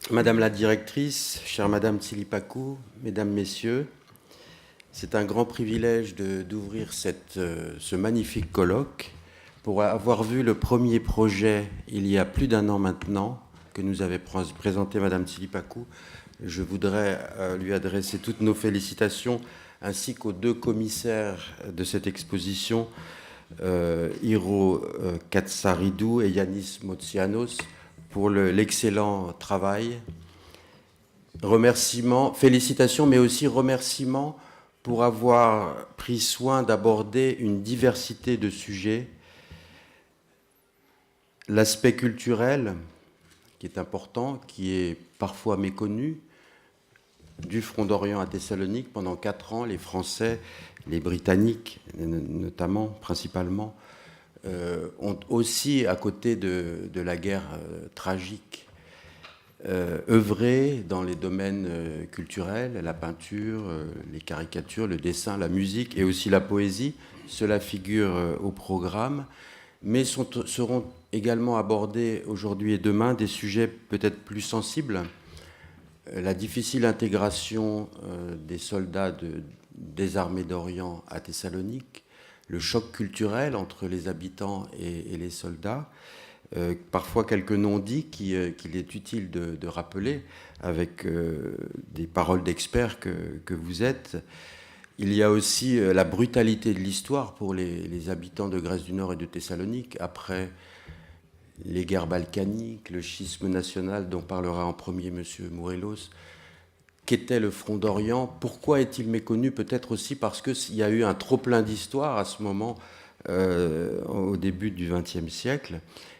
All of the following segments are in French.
Madame la directrice, chère Madame Tsilipakou, Mesdames, Messieurs, c'est un grand privilège d'ouvrir ce magnifique colloque. Pour avoir vu le premier projet il y a plus d'un an maintenant, que nous avait présenté Madame Tsilipakou, je voudrais lui adresser toutes nos félicitations, ainsi qu'aux deux commissaires de cette exposition, Hiro Katsaridou et Yanis Motsianos, pour l'excellent travail. Remerciements, félicitations, mais aussi remerciements pour avoir pris soin d'aborder une diversité de sujets. L'aspect culturel, qui est important, qui est parfois méconnu, du Front d'Orient à Thessalonique, pendant 4 ans, les Français, les Britanniques notamment, principalement, ont aussi, à côté de la guerre tragique, œuvré dans les domaines culturels, la peinture, les caricatures, le dessin, la musique et aussi la poésie. Cela figure au programme, mais seront également abordés aujourd'hui et demain des sujets peut-être plus sensibles. La difficile intégration des soldats des armées d'Orient à Thessalonique, le choc culturel entre les habitants et les soldats, parfois quelques non-dits qu'il est utile de rappeler avec des paroles d'experts que vous êtes. Il y a aussi la brutalité de l'histoire pour les habitants de Grèce du Nord et de Thessalonique, après les guerres balkaniques, le schisme national dont parlera en premier M. Morelos. Qu'était le Front d'Orient? Pourquoi est-il méconnu? Peut-être aussi parce qu'il y a eu un trop-plein d'histoire à ce moment, au début du XXe siècle,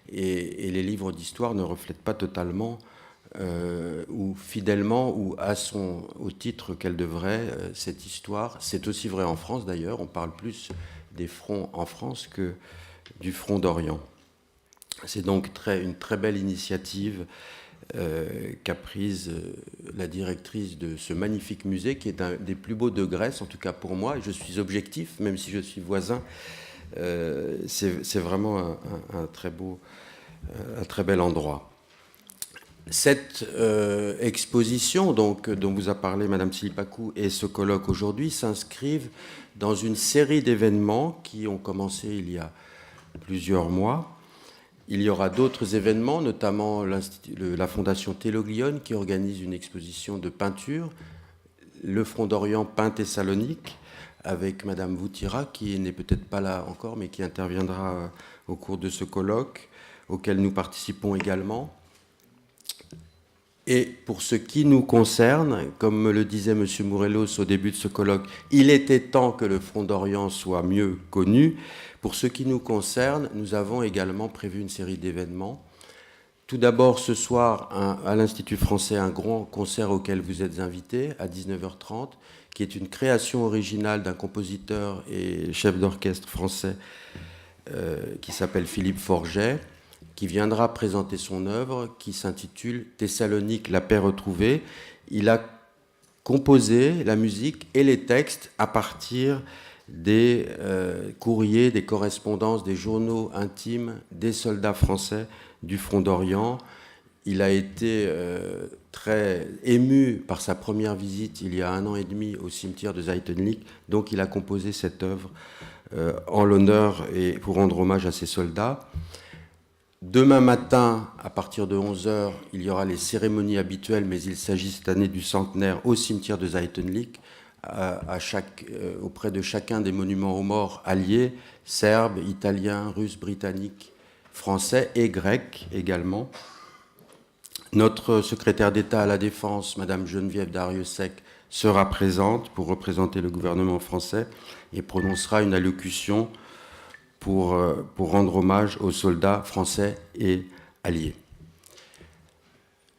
et les livres d'histoire ne reflètent pas totalement ou fidèlement ou au titre qu'elle devrait cette histoire. C'est aussi vrai en France d'ailleurs, on parle plus des fronts en France que du Front d'Orient. C'est donc une très belle initiative qu'a prise la directrice de ce magnifique musée, qui est un des plus beaux de Grèce, en tout cas pour moi, et je suis objectif, même si je suis voisin. C'est vraiment un très bel endroit. Cette exposition dont vous a parlé Madame Tsilipakou et ce colloque aujourd'hui s'inscrivent dans une série d'événements qui ont commencé il y a plusieurs mois. Il y aura d'autres événements, notamment la Fondation Telloglione qui organise une exposition de peinture, le Front d'Orient peint Thessalonique, avec Madame Voutira, qui n'est peut-être pas là encore, mais qui interviendra au cours de ce colloque, auquel nous participons également. Et pour ce qui nous concerne, comme me le disait M. Morelos au début de ce colloque, il était temps que le Front d'Orient soit mieux connu. Pour ce qui nous concerne, nous avons également prévu une série d'événements. Tout d'abord, ce soir, à l'Institut français, un grand concert auquel vous êtes invités à 19h30, qui est une création originale d'un compositeur et chef d'orchestre français qui s'appelle Philippe Forget, qui viendra présenter son œuvre qui s'intitule « Thessalonique, la paix retrouvée ». Il a composé la musique et les textes à partir des courriers, des correspondances, des journaux intimes des soldats français du Front d'Orient. Il a été très ému par sa première visite il y a 1 an et demi au cimetière de Zeitenlik. Donc il a composé cette œuvre en l'honneur et pour rendre hommage à ses soldats. Demain matin, à partir de 11h, il y aura les cérémonies habituelles, mais il s'agit cette année du centenaire au cimetière de Zeitenlik, auprès de chacun des monuments aux morts alliés, serbes, italiens, russes, britanniques, français et grecs également. Notre secrétaire d'État à la Défense, Madame Geneviève Darrieussecq, sera présente pour représenter le gouvernement français et prononcera une allocution pour rendre hommage aux soldats français et alliés.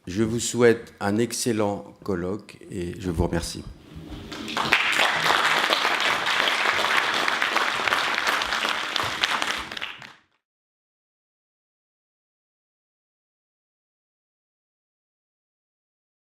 Je vous souhaite un excellent colloque et je vous remercie.